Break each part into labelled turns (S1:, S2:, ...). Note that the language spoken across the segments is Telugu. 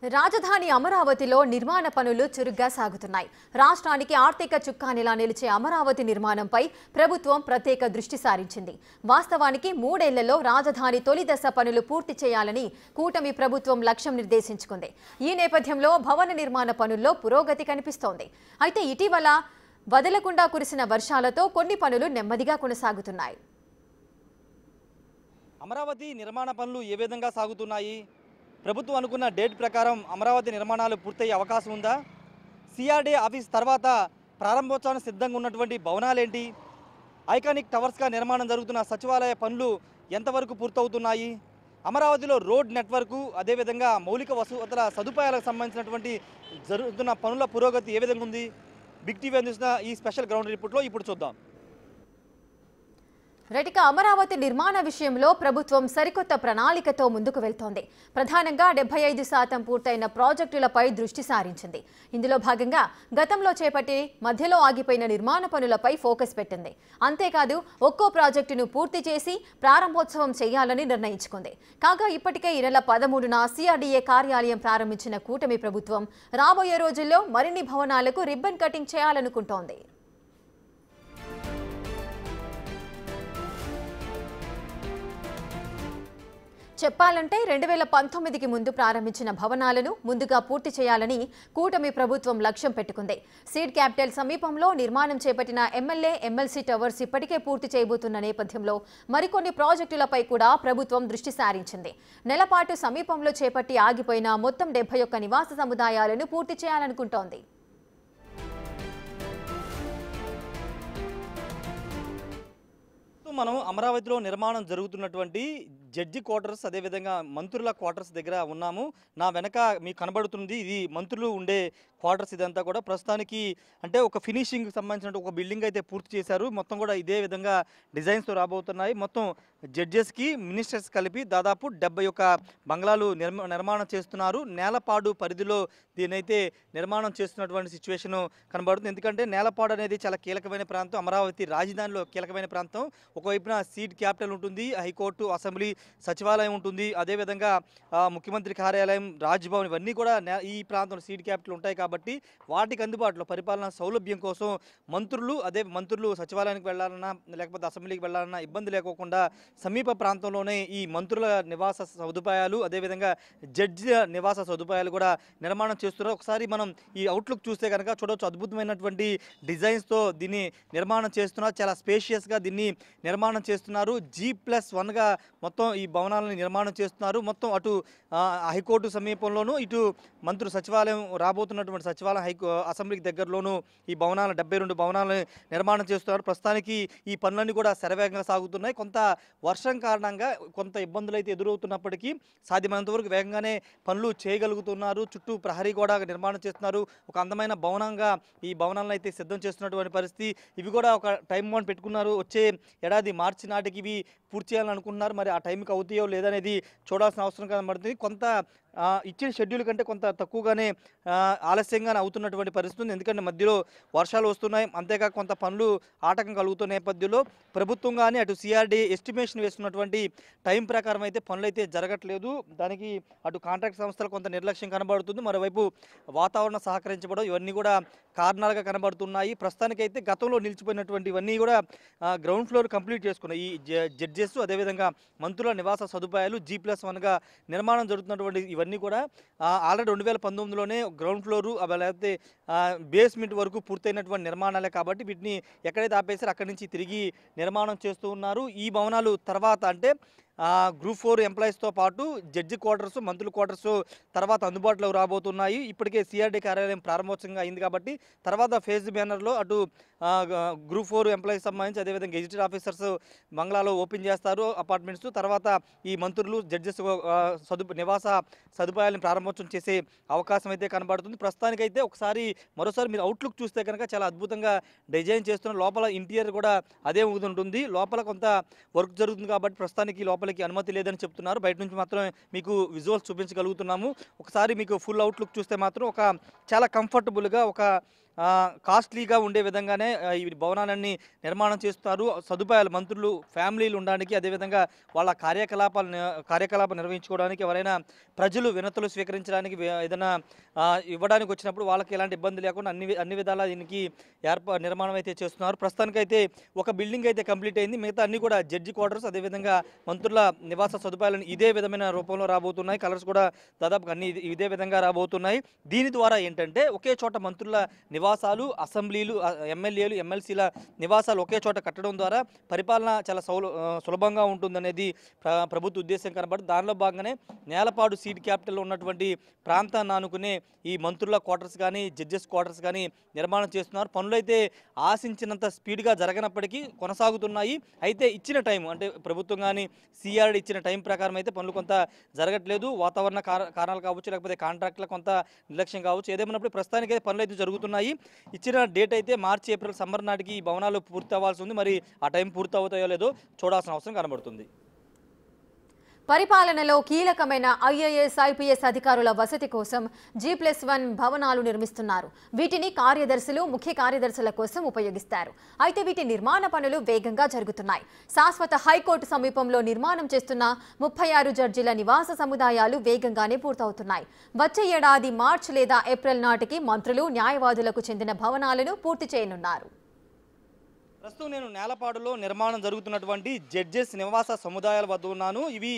S1: రాజధాని అమరావతిలో నిర్మాణ పనులు చురుగ్గా సాగుతున్నాయి. రాష్ట్రానికి ఆర్థిక చుక్కానిలా నిలిచే అమరావతి నిర్మాణంపై ప్రభుత్వం ప్రత్యేక దృష్టి సారించింది. వాస్తవానికి 3 ఏళ్లలో రాజధాని తొలి దశ పనులు పూర్తి చేయాలని కూటమి ప్రభుత్వం లక్ష్యం నిర్దేశించుకుంది. ఈ నేపథ్యంలో భవన నిర్మాణ పనుల్లో పురోగతి కనిపిస్తోంది. అయితే ఇటీవల వదలకుండా కురిసిన వర్షాలతో కొన్ని పనులు నెమ్మదిగా కొనసాగుతున్నాయి.
S2: అమరావతి నిర్మాణ పనులు ఏ విధంగా సాగుతున్నాయి? ప్రభుత్వం అనుకున్న డేట్ ప్రకారం అమరావతి నిర్మాణాలు పూర్తయ్యే అవకాశం ఉందా? సిఆర్డీ ఆఫీస్ తర్వాత ప్రారంభోత్సవానికి సిద్ధంగా ఉన్నటువంటి భవనాలేంటి? ఐకానిక్ టవర్స్గా నిర్మాణం జరుగుతున్న సచివాలయ పనులు ఎంతవరకు పూర్తవుతున్నాయి? అమరావతిలో రోడ్ నెట్వర్కు అదేవిధంగా మౌలిక వసతుల సదుపాయాలకు సంబంధించినటువంటి జరుగుతున్న పనుల పురోగతి ఏ విధంగా ఉంది? బిగ్ టీవీ అందిస్తున్న ఈ స్పెషల్ గ్రౌండ్ రిపోర్ట్లో ఇప్పుడు చూద్దాం.
S1: రెటిక అమరావతి నిర్మాణ విషయంలో ప్రభుత్వం సరికొత్త ప్రణాళికతో ముందుకు వెళ్తోంది. ప్రధానంగా 75% పూర్తయిన ప్రాజెక్టులపై దృష్టి సారించింది. ఇందులో భాగంగా గతంలో చేపట్టి మధ్యలో ఆగిపోయిన నిర్మాణ పనులపై ఫోకస్ పెట్టింది. అంతేకాదు ఒక్కో ప్రాజెక్టును పూర్తి చేసి ప్రారంభోత్సవం చేయాలని నిర్ణయించుకుంది. కాగా ఇప్పటికే ఈ నెల 13న సిఆర్డీఏ కార్యాలయం ప్రారంభించిన కూటమి ప్రభుత్వం రాబోయే రోజుల్లో మరిన్ని భవనాలకు రిబ్బన్ కటింగ్ చేయాలనుకుంటోంది. చెప్పాలంటే 2019కి ముందు ప్రారంభించిన భవనాలను ముందుగా పూర్తి చేయాలని కూటమి ప్రభుత్వం లక్ష్యం పెట్టుకుంది. సీడ్ క్యాపిటల్ సమీపంలో నిర్మాణం చేపట్టిన ఎమ్మెల్యే ఎమ్మెల్సీ టవర్స్ ఇప్పటికే పూర్తి చేయబోతున్న నేపథ్యంలో మరికొన్ని ప్రాజెక్టులపై కూడా ప్రభుత్వం దృష్టి సారించింది. నెలపాటు సమీపంలో చేపట్టి ఆగిపోయిన మొత్తం 71 నివాస సముదాయాలను పూర్తి చేయాలనుకుంటోంది.
S2: మనం అమరావతిలో నిర్మాణం జరుగుతున్నటువంటి జడ్జి క్వార్టర్స్ అదేవిధంగా మంత్రుల క్వార్టర్స్ దగ్గర ఉన్నాము. నా వెనక మీకు కనబడుతుంది ఇది మంత్రులు ఉండే క్వార్టర్స్. ఇదంతా కూడా ప్రస్తుతానికి అంటే ఒక ఫినిషింగ్ సంబంధించిన ఒక బిల్డింగ్ అయితే పూర్తి చేశారు. మొత్తం కూడా ఇదే విధంగా డిజైన్స్తో రాబోతున్నాయి. మొత్తం జడ్జెస్కి మినిస్టర్స్ కలిపి దాదాపు 71 బంగ్లాలు నిర్మాణం చేస్తున్నారు. నేలపాడు పరిధిలో దీనైతే నిర్మాణం చేస్తున్నటువంటి సిచ్యువేషన్ కనబడుతుంది. ఎందుకంటే నేలపాడు అనేది చాలా కీలకమైన ప్రాంతం, అమరావతి రాజధానిలో కీలకమైన ప్రాంతం. ఒకవైపున సీడ్ క్యాపిటల్ ఉంటుంది, హైకోర్టు, అసెంబ్లీ, సచివాలయం ఉంటుంది. అదేవిధంగా ముఖ్యమంత్రి కార్యాలయం, రాజ్భవన్ ఇవన్నీ కూడా ఈ ప్రాంతంలో సీడ్ క్యాపిటల్ ఉంటాయి. కాబట్టి వాటికి అందుబాటులో పరిపాలన సౌలభ్యం కోసం మంత్రులు సచివాలయానికి వెళ్ళాలన్నా లేకపోతే అసెంబ్లీకి వెళ్ళాలన్నా ఇబ్బంది లేకోకుండా సమీప ప్రాంతంలోనే ఈ మంత్రుల నివాస సదుపాయాలు అదేవిధంగా జడ్జి నివాస సదుపాయాలు కూడా నిర్మాణం చేస్తున్నారు. ఒకసారి మనం ఈ అవుట్లుక్ చూస్తే కనుక చూడవచ్చు, అద్భుతమైనటువంటి డిజైన్స్తో దీన్ని నిర్మాణం చేస్తున్నారు. చాలా స్పేషియస్గా దీన్ని నిర్మాణం చేస్తున్నారు. G+1గా మొత్తం ఈ భవనాలను నిర్మాణం చేస్తున్నారు. మొత్తం అటు హైకోర్టు సమీపంలోనూ ఇటు మంత్రుల సచివాలయం రాబోతున్నటువంటి సచివాలయం అసెంబ్లీకి దగ్గరలోనూ ఈ భవనాలు 72 భవనాలను నిర్మాణం చేస్తున్నారు. ప్రస్తుతానికి ఈ పనులన్నీ కూడా శరవేగంగా సాగుతున్నాయి. కొంత వర్షం కారణంగా కొంత ఇబ్బందులు అయితే ఎదురవుతున్నప్పటికీ సాధ్యమైనంత వరకు వేగంగానే పనులు చేయగలుగుతున్నారు. చుట్టూ ప్రహరీ గోడ నిర్మాణం చేస్తున్నారు. ఒక అందమైన భవనంగా ఈ భవనాలను అయితే సిద్ధం చేస్తున్నటువంటి పరిస్థితి. ఇవి కూడా ఒక టైం బాండ్ పెట్టుకున్నారు. వచ్చే ఏడాది మార్చి నాటికి ఇవి పూర్తి చేయాలని అనుకుంటున్నారు. మరి ఆ టైంకి అవుతాయో లేదనేది చూడాల్సిన అవసరం కనబడుతుంది. కొంత ఇచ్చిన షెడ్యూల్ కంటే కొంత తక్కువగానే ఆలస్యంగానే అవుతున్నటువంటి పరిస్థితి ఉంది. ఎందుకంటే మధ్యలో వర్షాలు వస్తున్నాయి. అంతేకాక కొంత పనులు ఆటంకం కలుగుతున్న నేపథ్యంలో ప్రభుత్వం కానీ అటు సిఆర్డీ ఎస్టిమేషన్ వేసుకున్నటువంటి టైం ప్రకారం అయితే పనులు అయితే జరగట్లేదు. దానికి అటు కాంట్రాక్ట్ సంస్థలు కొంత నిర్లక్ష్యం కనబడుతుంది. మరోవైపు వాతావరణం సహకరించబడం ఇవన్నీ కూడా కారణాలుగా కనబడుతున్నాయి. ప్రస్తుతానికైతే గతంలో నిలిచిపోయినటువంటి ఇవన్నీ కూడా గ్రౌండ్ ఫ్లోర్ కంప్లీట్ చేసుకున్నాయి. ఈ జడ్జెస్ అదేవిధంగా మంత్రుల నివాస సదుపాయాలు G+1గా నిర్మాణం జరుగుతున్నటువంటి ఇవన్నీ కూడా ఆల్రెడీ 2019లోనే గ్రౌండ్ ఫ్లోరు లేకపోతే బేస్మెంట్ వరకు పూర్తయినటువంటి నిర్మాణాలే. కాబట్టి వీటిని ఎక్కడైతే ఆపేసారో అక్కడి నుంచి తిరిగి నిర్మాణం చేస్తూ ఉన్నారు. ఈ భవనాలు తర్వాత అంటే గ్రూప్ 4 ఎంప్లాయీస్తో పాటు జడ్జి క్వార్టర్స్, మంత్రుల క్వార్టర్స్ తర్వాత అందుబాటులో రాబోతున్నాయి. ఇప్పటికే సిఆర్డీ కార్యాలయం ప్రారంభోత్సవంగా అయింది కాబట్టి తర్వాత ఫేజ్ బ్యానర్లో అటు గ్రూప్ 4 ఎంప్లాయీస్ సంబంధించి అదేవిధంగా గెజిటెడ్ ఆఫీసర్స్ బంగ్లాలో ఓపెన్ చేస్తారు అపార్ట్మెంట్స్. తర్వాత ఈ మంత్రులు జడ్జెస్ నివాస సదుపాయాలను ప్రారంభోత్సవం చేసే అవకాశం అయితే కనబడుతుంది. ప్రస్తుతానికైతే మరోసారి మీరు అవుట్లుక్ చూస్తే కనుక చాలా అద్భుతంగా డిజైన్ చేస్తున్న లోపల ఇంటీరియర్ కూడా అదే ఉంటుంది. లోపల కొంత వర్క్ జరుగుతుంది కాబట్టి ప్రస్తుతానికి లోపలికి అనుమతి లేదని చెప్తున్నారు. బయట నుంచి మాత్రమే మీకు విజువల్స్ చూపించగలుగుతున్నాము. ఒకసారి మీకు ఫుల్ అవుట్లుక్ చూస్తే మాత్రం ఒక చాలా కంఫర్టబుల్గా ఒక కాస్ట్లీగా ఉండే విధంగానే ఈ భవనాలన్నీ నిర్మాణం చేస్తున్నారు. సదుపాయాలు మంత్రులు ఫ్యామిలీలు ఉండడానికి, అదేవిధంగా వాళ్ళ కార్యకలాపాలు నిర్వహించుకోవడానికి, ఎవరైనా ప్రజలు వినతులు స్వీకరించడానికి, ఏదైనా ఇవ్వడానికి వచ్చినప్పుడు వాళ్ళకి ఎలాంటి ఇబ్బంది లేకుండా అన్ని విధాలా దీనికి నిర్మాణం అయితే చేస్తున్నారు. ప్రస్తుతానికైతే ఒక బిల్డింగ్ అయితే కంప్లీట్ అయింది. మిగతా అన్ని కూడా జడ్జి క్వార్టర్స్, అదేవిధంగా మంత్రుల నివాస సదుపాయాలను ఇదే విధమైన రూపంలో రాబోతున్నాయి. కలర్స్ కూడా దాదాపు అన్ని ఇదే విధంగా రాబోతున్నాయి. దీని ద్వారా ఏంటంటే ఒకే చోట మంత్రుల నివాసాలు, అసెంబ్లీలు, ఎమ్మెల్యేలు, ఎమ్మెల్సీల నివాసాలు ఒకే చోట కట్టడం ద్వారా పరిపాలన చాలా సులభంగా ఉంటుందనేది ప్రభుత్వ ఉద్దేశం కనబడుతుంది. దానిలో భాగంగానే నేలపాడు సీట్ క్యాపిటల్ ఉన్నటువంటి ప్రాంతాన్ని ఆనుకునే ఈ మంత్రుల క్వార్టర్స్ కానీ, జడ్జెస్ క్వార్టర్స్ కానీ నిర్మాణం చేస్తున్నారు. పనులైతే ఆశించినంత స్పీడ్గా జరగనప్పటికీ కొనసాగుతున్నాయి. అయితే ఇచ్చిన టైం, అంటే ప్రభుత్వం కానీ సిఆర్డి ఇచ్చిన టైం ప్రకారం అయితే పనులు కొంత జరగట్లేదు. వాతావరణ కారణాలు కావచ్చు, లేకపోతే కాంట్రాక్టుల కొంత నిర్లక్ష్యం కావచ్చు. ఏదేమైనప్పుడు ప్రస్తుతానికైతే పనులు అయితే జరుగుతున్నాయి. ఇచ్చిన డేట్ అయితే మార్చి, ఏప్రిల్, సమ్మర్ నాటికి ఈ భవనాలు పూర్తి అవ్వాల్సి ఉంది. మరి ఆ టైం పూర్తి అవుతాయో లేదో చూడాల్సిన అవసరం కనబడుతుంది.
S1: పరిపాలనలో కీలకమైన ఐఏఎస్, ఐపీఎస్ అధికారుల వసతి కోసం G+1 భవనాలు నిర్మిస్తున్నారు. వీటిని కార్యదర్శులు, ముఖ్య కార్యదర్శుల కోసం ఉపయోగిస్తారు. అయితే వీటి నిర్మాణ పనులు వేగంగా జరుగుతున్నాయి. శాశ్వత హైకోర్టు సమీపంలో నిర్మాణం చేస్తున్న 36 జడ్జీల నివాస సముదాయాలు వేగంగానే పూర్తవుతున్నాయి. వచ్చే ఏడాది మార్చి లేదా ఏప్రిల్ నాటికి మంత్రులు, న్యాయవాదులకు చెందిన భవనాలను పూర్తి చేయనున్నారు.
S2: ప్రస్తుతం నేను నేలపాడులో నిర్మాణం జరుగుతున్నటువంటి జడ్జెస్ నివాస సముదాయాల వద్ద ఉన్నాను. ఇవి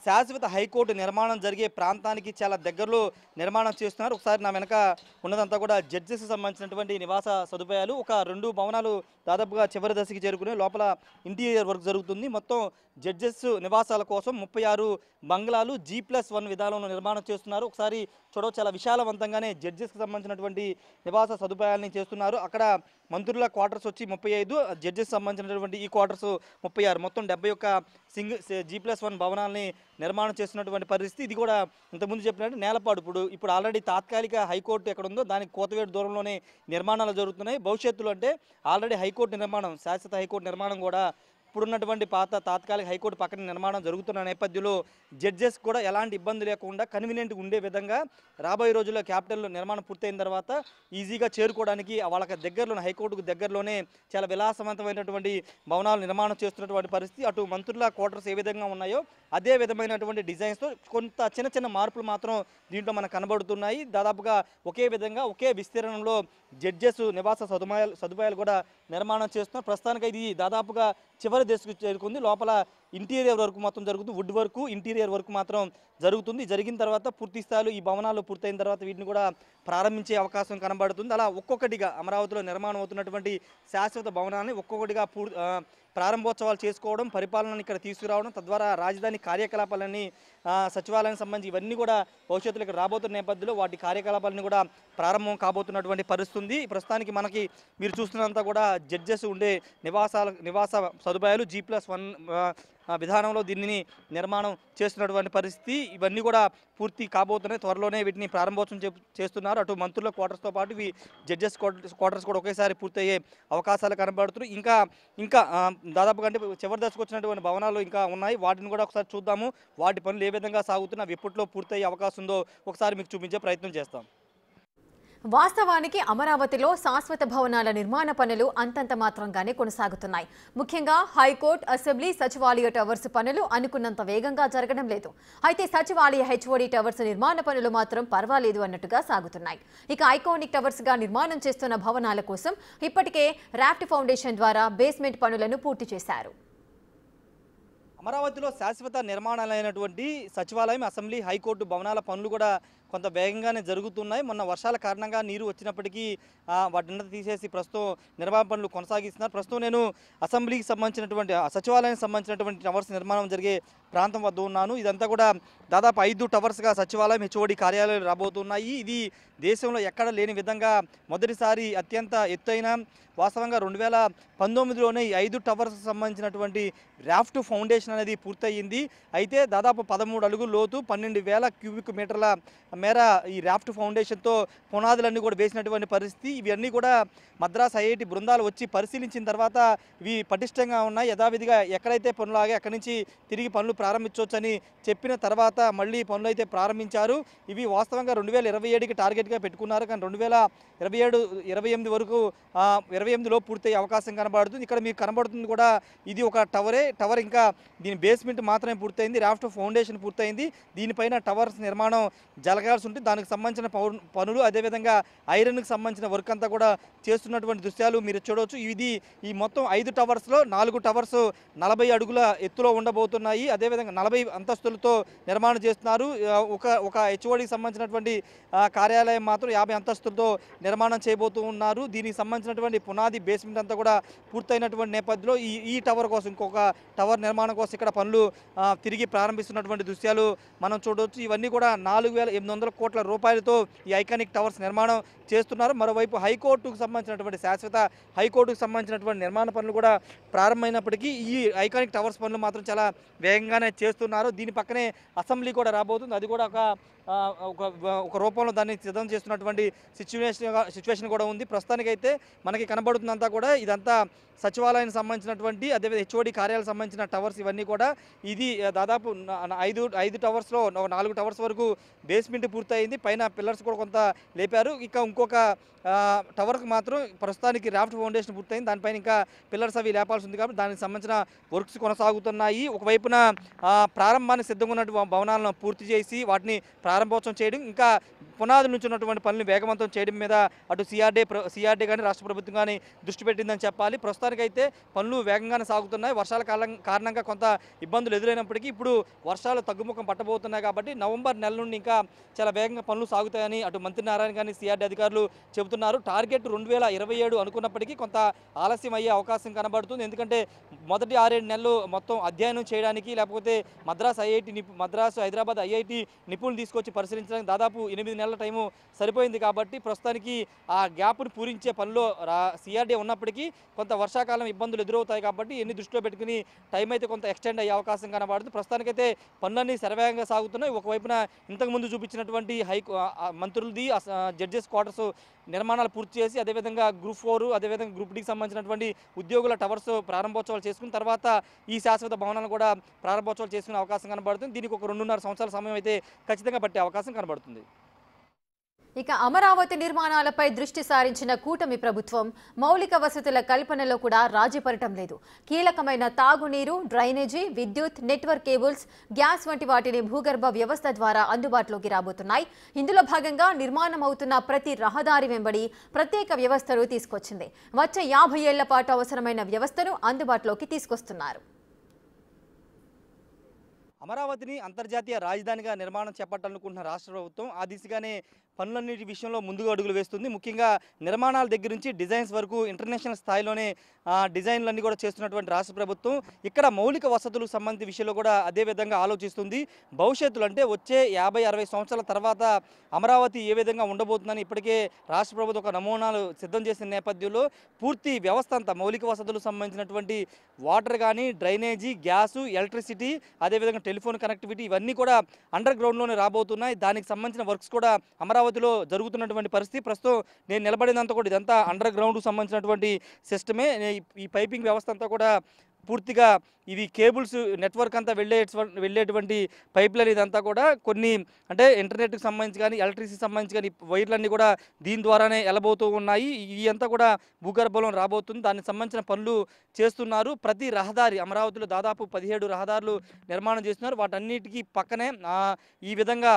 S2: శాశ్వత హైకోర్టు నిర్మాణం జరిగే ప్రాంతానికి చాలా దగ్గరలో నిర్మాణం చేస్తున్నారు. ఒకసారి నా వెనక ఉన్నదంతా కూడా జడ్జెస్ సంబంధించినటువంటి నివాస సదుపాయాలు. ఒక 2 భవనాలు దాదాపుగా చివరి దశకి చేరుకునే లోపల ఇంటీరియర్ వర్క్ జరుగుతుంది. మొత్తం జడ్జెస్ నివాసాల కోసం 36 బంగ్లాలు G+1 విధానంలో నిర్మాణం చేస్తున్నారు. ఒకసారి చూడవచ్చు, చాలా విశాలవంతంగానే జడ్జెస్కి సంబంధించినటువంటి నివాస సదుపాయాలని చేస్తున్నారు. అక్కడ మంత్రుల క్వార్టర్స్ వచ్చి 35, జడ్జెస్ సంబంధించినటువంటి ఈ క్వార్టర్స్ 36, మొత్తం 71 G+1 భవనాలని నిర్మాణం చేస్తున్నటువంటి పరిస్థితి. ఇది కూడా ఇంతకుముందు చెప్పినట్టు నేలపాడు ఇప్పుడు ఆల్రెడీ తాత్కాలిక హైకోర్టు ఎక్కడ ఉందో దానికి కోతవేడు దూరంలోనే నిర్మాణాలు జరుగుతున్నాయి. భవిష్యత్తులో అంటే ఆల్రెడీ హైకోర్టు నిర్మాణం, శాశ్వత హైకోర్టు నిర్మాణం కూడా ఇప్పుడున్నటువంటి పాత తాత్కాలిక హైకోర్టు పక్కన నిర్మాణం జరుగుతున్న నేపథ్యంలో జడ్జెస్ కూడా ఎలాంటి ఇబ్బంది లేకుండా కన్వీనియంట్గా ఉండే విధంగా రాబోయే రోజుల్లో క్యాపిటల్లో నిర్మాణం పూర్తయిన తర్వాత ఈజీగా చేరుకోవడానికి వాళ్ళకి దగ్గరలోనే, హైకోర్టుకు దగ్గరలోనే చాలా విలాసవంతమైనటువంటి భవనాలు నిర్మాణం చేస్తున్నటువంటి పరిస్థితి. అటు మంత్రుల క్వార్టర్స్ ఏ విధంగా ఉన్నాయో అదే విధమైనటువంటి డిజైన్స్తో కొంత చిన్న మార్పులు మాత్రం దీంట్లో మనకు కనబడుతున్నాయి. దాదాపుగా ఒకే విధంగా ఒకే విస్తీర్ణంలో జడ్జెస్ నివాస సదుపాయాలు కూడా నిర్మాణం చేస్తున్నారు. ప్రస్తుతానికి ఇది దాదాపుగా చివరి దశకు చేరుకుంది. లోపల ఇంటీరియర్ వర్క్ మొత్తం జరుగుతుంది. వుడ్ వర్క్, ఇంటీరియర్ వర్క్ మాత్రం జరుగుతుంది. జరిగిన తర్వాత పూర్తి స్థాయిలో ఈ భవనాలు పూర్తయిన తర్వాత వీటిని కూడా ప్రారంభించే అవకాశం కనబడుతుంది. అలా ఒక్కొక్కటిగా అమరావతిలో నిర్మాణం అవుతున్నటువంటి శాశ్వత భవనాన్ని ఒక్కొక్కటిగా ప్రారంభోత్సవాలు చేసుకోవడం, పరిపాలనని ఇక్కడ తీసుకురావడం, తద్వారా రాజధాని కార్యకలాపాలన్నీ, సచివాలయానికి సంబంధించి ఇవన్నీ కూడా భవిష్యత్తులో ఇక్కడ రాబోతున్న నేపథ్యంలో వాటి కార్యకలాపాలని కూడా ప్రారంభం కాబోతున్నటువంటి పరిస్థితి. ప్రస్తుతానికి మనకి మీరు చూస్తున్నంతా కూడా జడ్జెస్ ఉండే నివాస సదుపాయాలు G+1 విధానంలో దీనిని నిర్మాణం చేస్తున్నటువంటి పరిస్థితి. ఇవన్నీ కూడా పూర్తి కాబోతున్నాయి. త్వరలోనే వీటిని ప్రారంభోత్సవం చేస్తున్నారు. అటు మంత్రుల క్వార్టర్స్తో పాటు ఇవి జడ్జెస్ క్వార్టర్స్ కూడా ఒకేసారి పూర్తయ్యే అవకాశాలు కనబడుతున్నాయి. ఇంకా దాదాపుగా అంటే చివరి దశకు వచ్చినటువంటి భవనాలు ఇంకా ఉన్నాయి. వాటిని కూడా ఒకసారి చూద్దాము. వాటి పనులు ఏ విధంగా సాగుతున్నా అవి ఎప్పట్లో పూర్తయ్యే అవకాశం ఉందో ఒకసారి మీకు చూపించే ప్రయత్నం చేస్తాం.
S1: వాస్తవానికి అమరావతిలో శాశ్వత భవనాల నిర్మాణ పనులు అంతంత మాత్రంగానే కొనసాగుతున్నాయి. ముఖ్యంగా హైకోర్టు, అసెంబ్లీ, సచివాలయ టవర్స్ పనులు అనుకున్నంత వేగంగా జరగడం లేదు. అయితే సచివాలయ హెచ్ఓడి టవర్స్ నిర్మాణ పనులు మాత్రం పర్వాలేదు అన్నట్టుగా సాగుతున్నాయి. ఇక ఐకానిక్ టవర్స్ గా నిర్మాణం చేస్తున్న భవనాల కోసం ఇప్పటికే రాఫ్ట్ ఫౌండేషన్ ద్వారా బేస్మెంట్ పనులను పూర్తి చేశారు.
S2: అమరావతిలో శాశ్వత నిర్మాణాలైనటువంటి సచివాలయం, అసెంబ్లీ, హైకోర్టు భవనాల పనులు కూడా కొంత వేగంగానే జరుగుతున్నాయి. మొన్న వర్షాల కారణంగా నీరు వచ్చినప్పటికీ వాటిని తీసేసి ప్రస్తుతం నిర్మాణ పనులు కొనసాగిస్తున్నారు. ప్రస్తుతం నేను అసెంబ్లీకి సంబంధించినటువంటి, సచివాలయానికి సంబంధించినటువంటి టవర్స్ నిర్మాణం జరిగే ప్రాంతం వద్ద ఉన్నాను. ఇదంతా కూడా దాదాపు 5 టవర్స్గా సచివాలయం, హెచ్ఓడి కార్యాలయాలు రాబోతున్నాయి. ఇది దేశంలో ఎక్కడ లేని విధంగా మొదటిసారి అత్యంత ఎత్తైన, వాస్తవంగా 2019లోనే ఈ 5 టవర్స్ సంబంధించినటువంటి రాఫ్ట్ ఫౌండేషన్ అనేది పూర్తయింది. అయితే దాదాపు 13 అడుగుల లోతు, 12,000 క్యూబిక్ మీటర్ల మేర ఈ రాఫ్ట్ ఫౌండేషన్తో పునాదులన్నీ కూడా వేసినటువంటి పరిస్థితి. ఇవన్నీ కూడా మద్రాస్ ఐఐటి బృందాలు వచ్చి పరిశీలించిన తర్వాత ఇవి పటిష్టంగా ఉన్నాయి. యథావిధిగా ఎక్కడైతే పనులు ఆగే అక్కడి నుంచి తిరిగి పనులు ప్రారంభించవచ్చని చెప్పిన తర్వాత మళ్ళీ పనులు అయితే ప్రారంభించారు. ఇవి వాస్తవంగా 2027కి టార్గెట్గా పెట్టుకున్నారు. కానీ 2027-28 వరకు 28లో పూర్తయ్యే అవకాశం కనబడుతుంది. ఇక్కడ మీకు కనబడుతుంది కూడా ఇది ఒక టవర్ ఇంకా దీని బేస్మెంట్ మాత్రమే పూర్తయింది. రాఫ్ట్ ఫౌండేషన్ పూర్తయింది. దీనిపైన టవర్స్ నిర్మాణం జరగాల్సి ఉంటుంది. దానికి సంబంధించిన పనులు అదేవిధంగా ఐరన్కి సంబంధించిన వర్క్ అంతా కూడా చేస్తున్నటువంటి దృశ్యాలు మీరు చూడవచ్చు. ఈ మొత్తం 5 టవర్స్లో 4 టవర్స్ 40 అడుగుల ఎత్తులో ఉండబోతున్నాయి. అదేవిధంగా 40 అంతస్తులతో నిర్మాణం చేస్తున్నారు. ఒక హెచ్ఓడికి సంబంధించినటువంటి కార్యాలయం మాత్రం 50 అంతస్తులతో నిర్మాణం చేయబోతూ ఉన్నారు. దీనికి సంబంధించినటువంటి పునాది బేస్మెంట్ అంతా కూడా పూర్తయినటువంటి నేపథ్యంలో ఈ టవర్ కోసం ఇంకొక టవర్ నిర్మాణం కోసం ఇక్కడ పనులు తిరిగి ప్రారంభిస్తున్నటువంటి దృశ్యాలు మనం చూడవచ్చు. ఇవన్నీ కూడా 4,800 కోట్ల రూపాయలతో ఈ ఐకానిక్ టవర్స్ నిర్మాణం చేస్తున్నారు. మరోవైపు హైకోర్టుకు సంబంధించినటువంటి శాశ్వత హైకోర్టుకు సంబంధించినటువంటి నిర్మాణ పనులు కూడా ప్రారంభమైనప్పటికీ ఈ ఐకానిక్ టవర్స్ పనులు మాత్రం చాలా వేగంగానే చేస్తున్నారు. దీని పక్కనే అసెంబ్లీ కూడా రాబోతుంది. అది కూడా ఒక రూపంలో దాన్ని సిద్ధం చేస్తున్నటువంటి సిచ్యువేషన్ కూడా ఉంది. ప్రస్తుతానికైతే మనకి కనబడుతుందంతా కూడా ఇదంతా సచివాలయానికి సంబంధించినటువంటి అదేవిధంగా హెచ్ఓడి కార్యాలయాలకు సంబంధించిన టవర్స్ ఇవన్నీ కూడా ఇది దాదాపు 5 టవర్స్లో 4 టవర్స్ వరకు బేస్మెంట్ పూర్తయింది. పైన పిల్లర్స్ కూడా కొంత లేపారు. ఇంకొక టవర్కి మాత్రం ప్రస్తుతానికి రాఫ్ట్ ఫౌండేషన్ పూర్తయింది. దానిపైన ఇంకా పిల్లర్స్ అవి లేపాల్సి ఉంది కాబట్టి దానికి సంబంధించిన వర్క్స్ కొనసాగుతున్నాయి. ఒకవైపున ప్రారంభానికి సిద్ధంగా ఉన్నటువంటి భవనాలను పూర్తి చేసి వాటిని ప్రారంభోత్సవం చేయడం, ఇంకా పునాదుల నుంచి ఉన్నటువంటి పనులు వేగవంతం చేయడం మీద అటు సిఆర్డీ కానీ రాష్ట్ర ప్రభుత్వం కానీ దృష్టి పెట్టిందని చెప్పాలి. ప్రస్తుతానికైతే పనులు వేగంగానే సాగుతున్నాయి. వర్షాల కారణంగా కొంత ఇబ్బందులు ఎదురైనప్పటికీ ఇప్పుడు వర్షాలు తగ్గుముఖం పట్టబోతున్నాయి కాబట్టి నవంబర్ నెల నుండి ఇంకా చాలా వేగంగా పనులు సాగుతాయని అటు మంత్రి నారాయణ కానీ సిఆర్డీ అధికారులు చెబుతున్నారు. టార్గెట్ 2027 అనుకున్నప్పటికీ కొంత ఆలస్యం అయ్యే అవకాశం కనబడుతుంది. ఎందుకంటే మొదటి 6-7 నెలలు మొత్తం అధ్యయనం చేయడానికి లేకపోతే మద్రాసు హైదరాబాద్ ఐఐటి నిపుణులు తీసుకొచ్చి పరిశీలించడానికి దాదాపు 8 నెలల టైము సరిపోయింది. కాబట్టి ప్రస్తుతానికి ఆ గ్యాప్ను పూరించే పనిలో సిఆర్డీ ఉన్నప్పటికీ కొంత వర్షాకాలం ఇబ్బందులు ఎదురవుతాయి కాబట్టి ఎన్ని దృష్టిలో పెట్టుకుని టైం అయితే కొంత ఎక్స్టెండ్ అయ్యే అవకాశం కనబడుతుంది. ప్రస్తుతానికైతే పనులన్నీ శరవేగంగా సాగుతున్నాయి. ఒకవైపున ఇంతకుముందు చూపించినటువంటి మంత్రులది జడ్జెస్ క్వార్టర్స్ నిర్మాణాలు పూర్తి చేసి అదేవిధంగా గ్రూప్ 4 అదేవిధంగా గ్రూప్ డీకి సంబంధించినటువంటి ఉద్యోగుల టవర్స్ ప్రారంభోత్సవాలు చేసుకున్న తర్వాత ఈ శాశ్వత భవనాలను కూడా ప్రారంభోత్సవాలు చేసుకునే అవకాశం కనబడుతుంది. దీనికి ఒక 2.5 సంవత్సరాల సమయం అయితే ఖచ్చితంగా పట్టే అవకాశం కనబడుతుంది.
S1: ఇక అమరావతి నిర్మాణాలపై దృష్టి సారించిన కూటమి ప్రభుత్వం మౌలిక వసతుల కల్పనలో కూడా రాజీ పడటం లేదు. కీలకమైన తాగునీరు, డ్రైనేజీ, విద్యుత్, నెట్వర్క్ కేబుల్స్, గ్యాస్ వంటి వాటిని భూగర్భ వ్యవస్థ ద్వారా అందుబాటులోకి రాబోతున్నాయి. ఇందులో భాగంగా నిర్మాణం అవుతున్న ప్రతి రహదారి వెంబడి ప్రత్యేక వ్యవస్థను తీసుకొచ్చింది. వచ్చే 50 ఏళ్ల పాటు అవసరమైన వ్యవస్థను అందుబాటులోకి తీసుకొస్తున్నారు.
S2: అమరావతిని అంతర్జాతీయ రాజధానిగా నిర్మాణం చేపట్టాలనుకుంటున్న రాష్ట్ర ప్రభుత్వం ఆ దిశగానే పనులన్నిటి విషయంలో ముందుగా అడుగులు వేస్తుంది. ముఖ్యంగా నిర్మాణాల దగ్గర నుంచి డిజైన్స్ వరకు ఇంటర్నేషనల్ స్థాయిలోనే డిజైన్లన్నీ కూడా చేస్తున్నటువంటి రాష్ట్ర ప్రభుత్వం ఇక్కడ మౌలిక వసతులకు సంబంధించిన విషయంలో కూడా అదే విధంగా ఆలోచిస్తుంది. భవిష్యత్తులో అంటే వచ్చే 50-60 సంవత్సరాల తర్వాత అమరావతి ఏ విధంగా ఉండబోతుందని ఇప్పటికే రాష్ట్ర ప్రభుత్వం ఒక నమూనాలు సిద్ధం చేసిన నేపథ్యంలో పూర్తి వ్యవస్థ అంతా మౌలిక వసతులకు సంబంధించినటువంటి వాటర్ కానీ, డ్రైనేజీ, గ్యాసు, ఎలక్ట్రిసిటీ, అదేవిధంగా టెలిఫోన్ కనెక్టివిటీ ఇవన్నీ కూడా అండర్ గ్రౌండ్లోనే రాబోతున్నాయి. దానికి సంబంధించిన వర్క్స్ కూడా అమరావతిలో జరుగుతున్నటువంటి పరిస్థితి. ప్రస్తుతం నేను నిలబడినంత కూడా ఇదంతా అండర్ గ్రౌండ్కు సంబంధించినటువంటి సిస్టమే. ఈ పైపింగ్ వ్యవస్థ అంతా కూడా పూర్తిగా ఇవి కేబుల్స్ నెట్వర్క్ అంతా వెళ్ళేటువంటి పైప్ లైన్ ఇదంతా కూడా కొన్ని అంటే ఇంటర్నెట్కి సంబంధించి కానీ ఎలక్ట్రిసిటీకి సంబంధించి కానీ వైర్లన్నీ కూడా దీని ద్వారానే వెళ్ళబోతూ ఉన్నాయి. ఇవి అంతా కూడా భూగర్భంలో రాబోతుంది. దానికి సంబంధించిన పనులు చేస్తున్నారు. ప్రతి రహదారి అమరావతిలో దాదాపు 17 రహదారులు నిర్మాణం చేస్తున్నారు. వాటన్నిటికీ పక్కనే ఈ విధంగా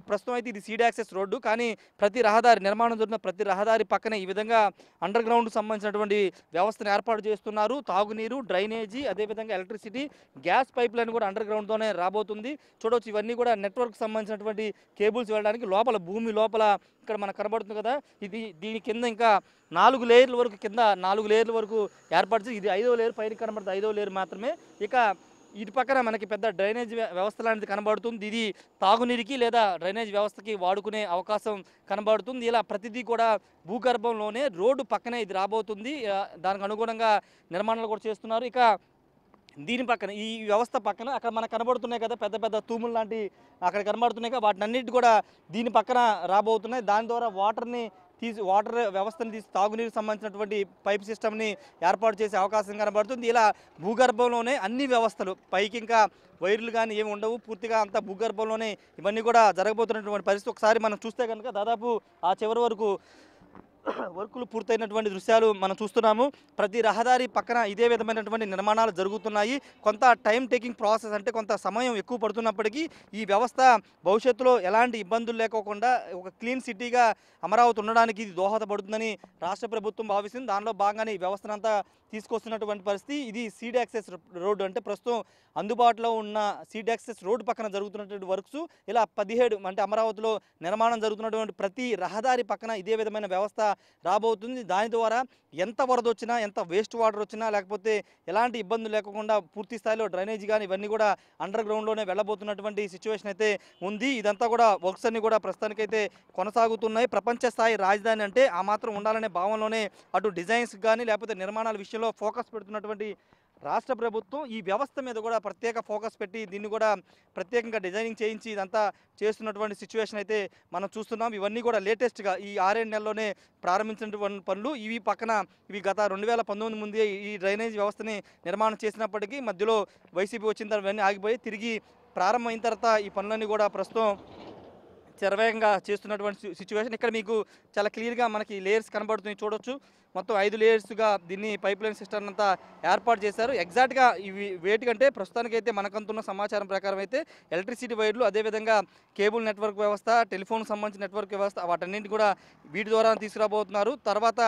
S2: ప్రస్తుతం అయితే ఇది సీడ్ యాక్సెస్ రోడ్డు, కానీ ప్రతి రహదారి నిర్మాణం జరుగుతున్న ప్రతి రహదారి పక్కనే ఈ విధంగా అండర్ గ్రౌండ్కి సంబంధించినటువంటి వ్యవస్థను ఏర్పాటు చేస్తున్నారు. తాగునీరు, డ్రైనేజీ, అదేవిధంగా ఎలక్ట్రిసిటీ, గ్యాస్ పైప్ లైన్ కూడా అండర్ గ్రౌండ్తోనే రాబోతుంది. చూడవచ్చు ఇవన్నీ కూడా నెట్వర్క్ సంబంధించినటువంటి కేబుల్స్ వెళ్ళడానికి లోపల భూమి లోపల ఇక్కడ మనకు కనబడుతుంది కదా, దీని కింద ఇంకా 4 లేయర్ల వరకు కింద 4 లేయర్ల వరకు ఏర్పాటు చేసి ఇది 5వ లేయర్ పైన కనబడుతుంది. 5వ లేయర్ మాత్రమే. ఇక ఇటు పక్కన మనకి పెద్ద డ్రైనేజ్ వ్యవస్థ లాంటిది కనబడుతుంది. ఇది తాగునీరుకి లేదా డ్రైనేజ్ వ్యవస్థకి వాడుకునే అవకాశం కనబడుతుంది. ఇలా ప్రతిదీ కూడా భూగర్భంలోనే రోడ్డు పక్కనే ఇది రాబోతుంది. దానికి అనుగుణంగా నిర్మాణాలు కూడా చేస్తున్నారు. ఇక దీని పక్కన ఈ వ్యవస్థ పక్కన అక్కడ మనకు కనబడుతున్నాయి కదా పెద్ద పెద్ద తూములు లాంటి అక్కడ కనబడుతున్నాయి కదా, వాటిని అన్నిటి కూడా దీని పక్కన రాబోతున్నాయి. దాని ద్వారా వాటర్ని వాటర్ వ్యవస్థను తాగునీరుకు సంబంధించినటువంటి పైప్ సిస్టమ్ని ఏర్పాటు చేసే అవకాశం కనబడుతుంది. ఇలా భూగర్భంలోనే అన్ని వ్యవస్థలు, పైకి ఇంకా వైర్లు కానీ ఏమి ఉండవు, పూర్తిగా అంతా భూగర్భంలోనే ఇవన్నీ కూడా జరగబోతున్నటువంటి పరిస్థితి. ఒకసారి మనం చూస్తే కనుక దాదాపు ఆ చివరి వరకు వర్కులు పూర్తయినటువంటి దృశ్యాలు మనం చూస్తున్నాము. ప్రతి రహదారి పక్కన ఇదే విధమైనటువంటి నిర్మాణాలు జరుగుతున్నాయి. కొంత టైం టేకింగ్ ప్రాసెస్, అంటే కొంత సమయం ఎక్కువ పడుతున్నప్పటికీ ఈ వ్యవస్థ భవిష్యత్తులో ఎలాంటి ఇబ్బందులు లేకోకుండా ఒక క్లీన్ సిటీగా అమరావతి ఉండడానికి ఇది దోహదపడుతుందని రాష్ట్ర ప్రభుత్వం భావిస్తుంది. దానిలో భాగంగానే ఈ వ్యవస్థనంతా తీసుకొస్తున్నటువంటి పరిస్థితి. ఇది సీడ్ యాక్సెస్ రోడ్డు, అంటే ప్రస్తుతం అందుబాటులో ఉన్న సీడ్ యాక్సెస్ రోడ్డు పక్కన జరుగుతున్నటువంటి వర్క్స్. ఇలా 17 అంటే అమరావతిలో నిర్మాణం జరుగుతున్నటువంటి ప్రతి రహదారి పక్కన ఇదే విధమైన వ్యవస్థ రాబోతుంది. దాని ద్వారా ఎంత వరద వచ్చినా, ఎంత వేస్ట్ వాటర్ వచ్చినా, లేకపోతే ఎలాంటి ఇబ్బందులు లేకుండా పూర్తి స్థాయిలో డ్రైనేజ్ కానీ ఇవన్నీ కూడా అండర్ గ్రౌండ్లోనే వెళ్ళబోతున్నటువంటి సిచ్యువేషన్ అయితే ఉంది. ఇదంతా కూడా వర్క్స్ అన్ని కూడా ప్రస్తుతానికైతే కొనసాగుతున్నాయి. ప్రపంచ స్థాయి రాజధాని అంటే ఆ మాత్రం ఉండాలనే భావనలోనే అటు డిజైన్స్ కానీ లేకపోతే నిర్మాణాల విషయంలో ఫోకస్ పెడుతున్నటువంటి రాష్ట్ర ప్రభుత్వం ఈ వ్యవస్థ మీద కూడా ప్రత్యేక ఫోకస్ పెట్టి దీన్ని కూడా ప్రత్యేకంగా డిజైనింగ్ చేయించి ఇదంతా చేస్తున్నటువంటి సిచ్యువేషన్ అయితే మనం చూస్తున్నాం. ఇవన్నీ కూడా లేటెస్ట్గా ఈ 6-7 నెలల్లోనే ప్రారంభించినటువంటి పనులు. ఇవి పక్కన ఇవి గత 2019 ముందే ఈ డ్రైనేజ్ వ్యవస్థని నిర్మాణం చేసినప్పటికీ మధ్యలో వైసీపీ వచ్చిన తర్వాత ఇవన్నీ ఆగిపోయి తిరిగి ప్రారంభమైన తర్వాత ఈ పనులన్నీ కూడా ప్రస్తుతం శరవేగంగా చేస్తున్నటువంటి సిచ్యువేషన్. ఇక్కడ మీకు చాలా క్లియర్గా మనకి లేయర్స్ కనబడుతున్నాయి, చూడొచ్చు. మొత్తం 5 లేయర్స్గా దీన్ని పైప్ లైన్ సిస్టమ్ అంతా ఏర్పాటు చేశారు. ఎగ్జాక్ట్గా ఇవి వేటికంటే ప్రస్తుతానికైతే మనకంతున్న సమాచారం ప్రకారం అయితే ఎలక్ట్రిసిటీ వైర్లు, అదేవిధంగా కేబుల్ నెట్వర్క్ వ్యవస్థ, టెలిఫోన్కి సంబంధించిన నెట్వర్క్ వ్యవస్థ, వాటన్నింటి కూడా వీటి ద్వారా తీసుకురాబోతున్నారు. తర్వాత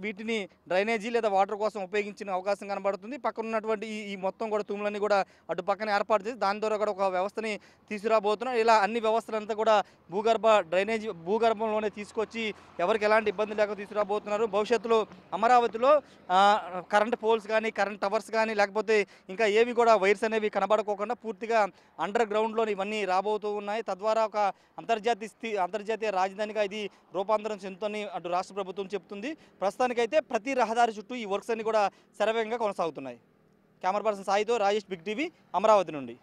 S2: వీటిని డ్రైనేజీ లేదా వాటర్ కోసం ఉపయోగించిన అవకాశం కనబడుతుంది. పక్కన ఉన్నటువంటి ఈ మొత్తం కూడా తూములన్నీ కూడా అటు పక్కన ఏర్పాటు చేసి దాని ద్వారా కూడా ఒక వ్యవస్థని తీసుకురాబోతున్నారు. ఇలా అన్ని వ్యవస్థలంతా కూడా భూగర్భంలోనే తీసుకొచ్చి ఎవరికి ఎలాంటి ఇబ్బంది లేక తీసుకురాబోతున్నారు. భవిష్యత్తులో అమరావతిలో కరెంట్ పోల్స్ కానీ, కరెంట్ టవర్స్ కానీ, లేకపోతే ఇంకా ఏవి కూడా వైర్స్ అనేవి కనబడుకోకుండా పూర్తిగా అండర్ గ్రౌండ్లో ఇవన్నీ రాబోతూ ఉన్నాయి. తద్వారా ఒక అంతర్జాతీయ రాజధానిగా ఇది రూపాంతరం చెందుతుందని అటు రాష్ట్ర ప్రభుత్వం చెప్తుంది. ప్రస్తుతానికైతే ప్రతి రహదారి చుట్టూ ఈ వర్క్స్ అన్ని కూడా శరవేగంగా కొనసాగుతున్నాయి. కెమెరా పర్సన్ సాయితో రాజేష్, బిగ్ టీవీ, అమరావతి నుండి.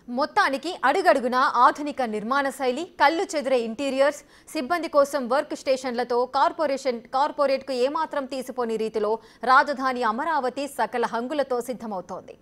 S1: మొత్తానికి అడుగడుగున ఆధునిక నిర్మాణ శైలి, కళ్ళు చెదిరే ఇంటీరియర్స్, సిబ్బంది కోసం వర్క్ స్టేషన్లతో కార్పొరేట్కు ఏమాత్రం తీసిపోని రీతిలో రాజధాని అమరావతి సకల హంగులతో సిద్ధమవుతోంది.